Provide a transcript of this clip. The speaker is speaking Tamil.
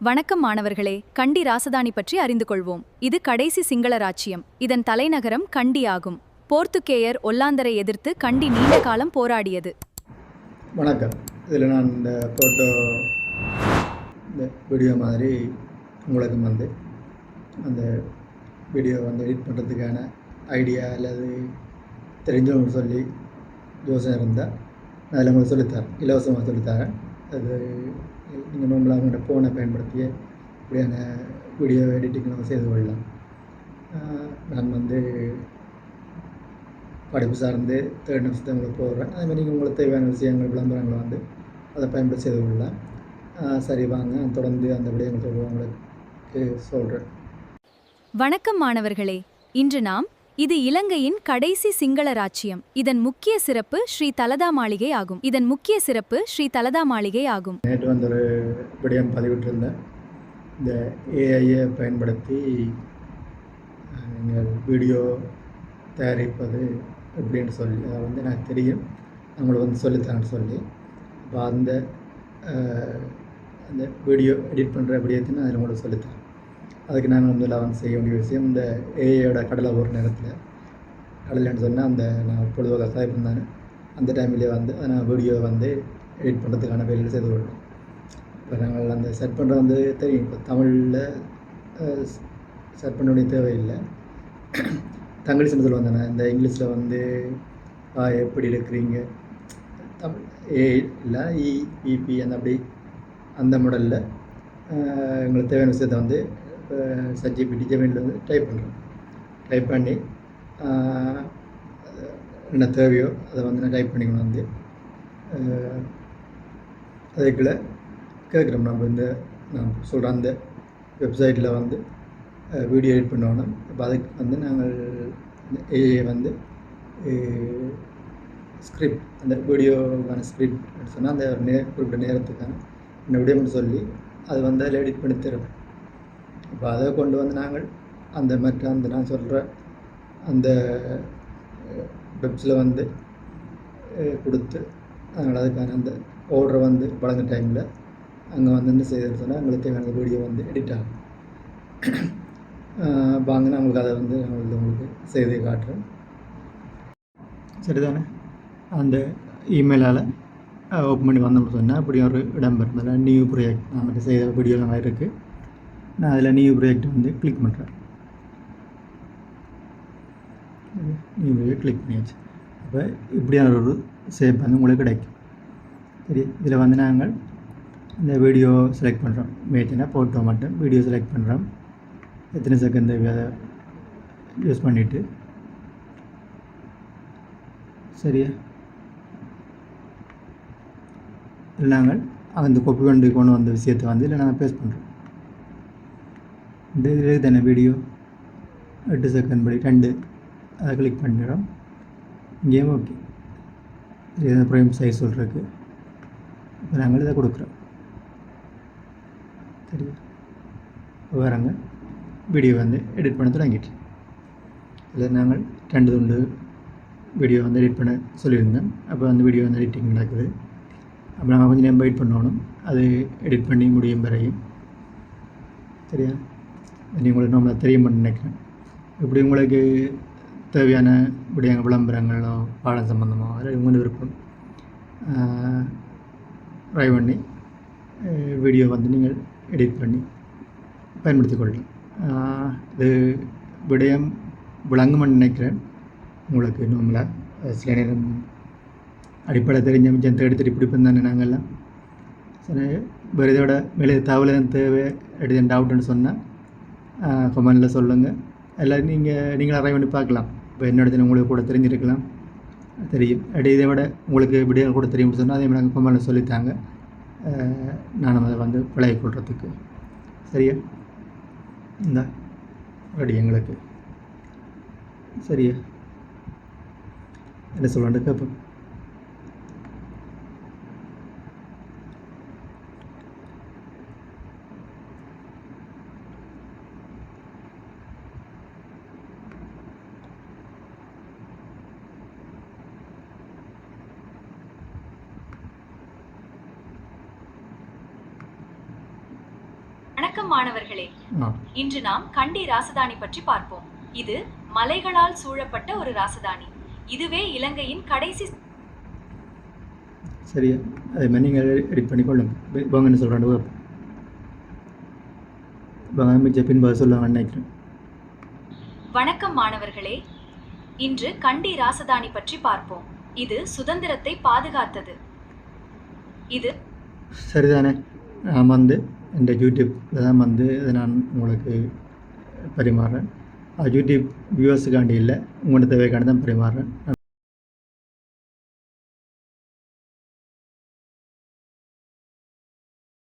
வணக்கம் மாணவர்களே, கண்டி ராசதானி பற்றி அறிந்து கொள்வோம். இது கடைசி சிங்கள ராச்சியம். இதன் தலைநகரம் கண்டி ஆகும். போர்த்துகேயர் ஒல்லாந்தரை எதிர்த்து கண்டி நீண்ட காலம் போராடியது. வணக்கம். இதில் நான் இந்த ஃபோட்டோ இந்த வீடியோ மாதிரி உங்களுக்கு அந்த வீடியோ எடிட் பண்ணுறதுக்கான ஐடியா அல்லது தெரிஞ்சவங்க சொல்லி யோசனை இருந்தால் அதில் உங்களுக்கு சொல்லித்தரேன், இலவசமாக சொல்லித்தரேன். அது நீங்கள் நார்மலாக உங்களோட ஃபோனை பயன்படுத்திய இப்படியான வீடியோ எடிட்டிங் நம்ம செய்து கொள்ளலாம். நான் படிப்பு சார்ந்து தேர்ட் நிமிஷத்தை உங்களுக்கு போடுறேன். அதுமாதிரி நீங்கள் உங்களுக்கு தேவையான விஷயங்கள் விளம்பரங்களை அதை பயன்படுத்தி செய்து கொள்ளலாம். சரி, வாங்க தொடர்ந்து அந்த விடயங்கள் உங்களுக்கு சொல்கிறேன். வணக்கம் மாணவர்களே, இன்று நாம் இது இலங்கையின் கடைசி சிங்கள ராச்சியம். இதன் முக்கிய சிறப்பு ஸ்ரீ தலதா மாளிகை ஆகும். நேற்று ஒரு விடயம் பதிவிட்டிருந்தேன். இந்த ஏஐயை பயன்படுத்தி நீங்கள் வீடியோ தயாரிப்பது எப்படின்னு சொல்லி அதை எனக்கு தெரியும், அவங்களுக்கு சொல்லித்தரேன்னு சொல்லி. இப்போ அந்த வீடியோ எடிட் பண்ணுற விடயத்தையும் அதில் உங்களுக்கு சொல்லித்தரேன். அதுக்கு நாங்கள் செய்ய வேண்டிய விஷயம், இந்த ஏஐயோட கடலை ஒரு நேரத்தில் கடலைன்னு சொன்னால் நான் பொழுதுவாக சாய்ப்பிருந்தானே அந்த டைம்லேயே நான் வீடியோ எடிட் பண்ணுறதுக்கான வேலையில் செய்து கொள்ளணும். இப்போ நாங்கள் செட் பண்ணுறது தெரியும். இப்போ தமிழில் செட் பண்ண வேண்டிய தேவையில்லை. தங்கிலீஷ்னு சொல்லுவாங்க. இந்த இங்கிலீஷில் எப்படி இருக்கிறீங்க தமிழ் ஏ இல்லை இபி அந்த மாடலில் எங்களுக்கு தேவையான விஷயத்தை ChatGPT ஜெமினியில் டைப் பண்ணி என்ன தேவையோ அதை நான் டைப் பண்ணிக்கணும். அதுக்குள்ளே கேட்குறோம். நான் சொல்கிற அந்த வெப்சைட்டில் வீடியோ எடிட் பண்ணணும். இப்போ அதுக்கு நாங்கள் ஏஐ ஸ்கிரிப்ட், அந்த வீடியோக்கான ஸ்கிரிப்ட் சொன்னால் அந்த குறிப்பிட்ட நேரத்துக்கான இந்த வீடியோ சொல்லி அது அதில் எடிட் பண்ணி தரும். இப்போ அதை கொண்டு நாங்கள் நான் சொல்கிற அந்த வெப்ஸில் கொடுத்து நாங்கள் அதுக்கான அந்த ஆர்டரை வழங்க டைமில் அங்கே என்ன செய்யுதுன்னு சொன்னால் எங்களுக்கு தேவையான வீடியோ எடிட் ஆகும். வாங்க நான் உங்களுக்கு அதை உங்களுக்கு செய்து காட்டுறேன். சரிதானே? அந்த இமெயிலால் ஓப்பன் பண்ணி வந்தோம்னு சொன்னால் இப்படி ஒரு இடம் இருந்ததில் நியூ ப்ராஜெக்ட் நம்ம செய்த வீடியோலாம் இருக்குது. நான் அதில் நியூ ப்ராஜெக்ட் கிளிக் பண்ணுறேன். நியூ ப்ராஜெக்ட் கிளிக் பண்ணியாச்சு. அப்போ இப்படியான ஒரு ஷேப் உங்களுக்கு கிடைக்கும். சரி, இதில் நாங்கள் இந்த வீடியோ செலக்ட் பண்ணுறோம். மேட்சினா ஃபோட்டோ மட்டும் வீடியோ செலக்ட் பண்ணுறோம். எத்தனை செகண்ட் அதை யூஸ் பண்ணிவிட்டு சரியா இல்லை நாங்கள் அந்த கொப்பி கொண்டு வந்த விஷயத்தை இல்லை நாங்கள் பேஸ்ட் பண்ணுறோம். இந்த இதில் தானே வீடியோ 8 செகண்ட் படி 2 அதை கிளிக் பண்ணிடுறோம். இங்கேயும் ஓகே, இது ப்ரைம் சைஸ் சொல்கிறதுக்கு இப்போ நாங்கள் இதை கொடுக்குறோம். சரியா, வரங்க வீடியோ எடிட் பண்ண தொடங்கிட்டு இதில் நாங்கள் 2 துண்டு வீடியோ எடிட் பண்ண சொல்லியிருந்தேன். அப்போ வீடியோ எடிட்டிங் நடக்குது. அப்போ நாங்கள் கொஞ்சம் நேரம் வெயிட் பண்ணணும், அது எடிட் பண்ணி முடியும் வரையும். சரியா, உங்களுக்கு நம்மளை தெரியும்னு நினைக்கிறேன். இப்படி உங்களுக்கு தேவையான விடயங்கள் விளம்பரங்களோ பாடம் சம்மந்தமோ அதில் உங்கள் விருப்பம் ட்ரை பண்ணி வீடியோ நீங்கள் எடிட் பண்ணி பயன்படுத்தி கொள்ளலாம். இது விடயம் விளங்குமென்னு நினைக்கிறேன். உங்களுக்கு நம்மளாக சில நேரம் அடிப்படை தெரிஞ்ச மிச்சம் தேடி பிடிப்போம் தானே நாங்கள்லாம். சரி, வேறு இதோட மேலே தகவல் தேவை எடுத்து டவுட்டுன்னு சொன்னால் கமெண்டில் சொல்லுங்கள். எல்லோரும் நீங்களும் அரைவ் பண்ணி பார்க்கலாம். இப்போ என்னோட உங்களுக்கு கூட தெரிஞ்சிருக்கலாம், தெரியும். இதை விட உங்களுக்கு வீடியோ கூட தெரியும்னு சொன்னால் அதே மாதிரி கமெண்டில் சொல்லித்தாங்க. நான் அதை பழகி கொள்றதுக்கு. சரியா, இந்த ரெடி எங்களுக்கு. சரியா, என்ன சொல்லலான்னு கேட்போம். வணக்கம் மாணவர்களே. ஆ இன்று நாம் கண்டி ராசதானி பற்றி பார்ப்போம். இது மலைகளால் சூழப்பட்ட ஒரு ராசதானி. இதுவே இலங்கையின் கடைசி. சரியா, அதே மாதிரி நீங்கள் எடிட் பண்ணி கொள்ளுங்க. வாங்க என்ன சொல்கிறாண்டு வாங்க மிச்ச பின்பு சொல்லுவாங்கன்னு நினைக்கிறேன். வணக்கம் மாணவர்களே. இன்று கண்டி ராசதானி பற்றி பார்ப்போம். இது சுதந்திரத்தை பாதுகாத்தது. இது சரிதானே. நான் வந்து இந்த யூடியூப்பில் தான் வந்து இதை நான் உங்களுக்கு பரிமாறுறேன். யூடியூப் வியூவர்ஸுக்காண்டி இல்லை, உங்களோட தேவைக்காண்டி தான் பரிமாறுறேன்.